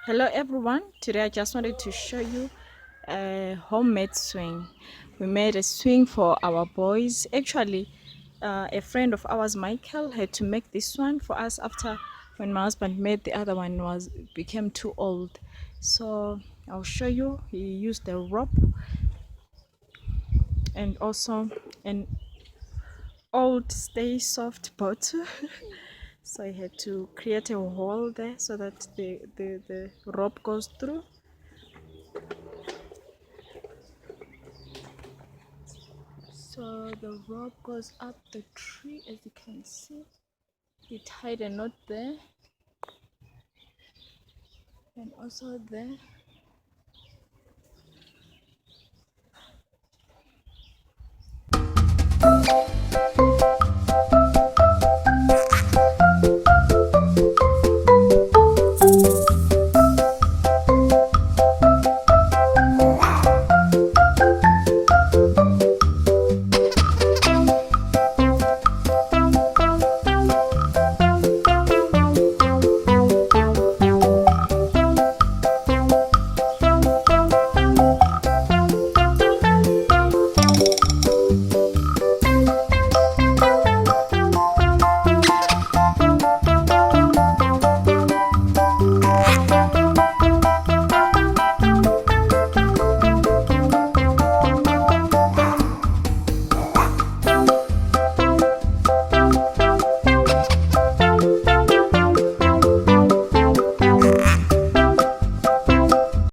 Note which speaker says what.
Speaker 1: Hello everyone, today I just wanted to show you a homemade swing. We made a swing for our boys. Actually, a friend of ours, Michael, had to make this one for us after when my husband made the other one was became too old. So I'll show you. He used a rope and also an old Stay Soft bottle. So I had to create a hole there so that the rope goes through. So the rope goes up the tree, as you can see. We tied a knot there and also there.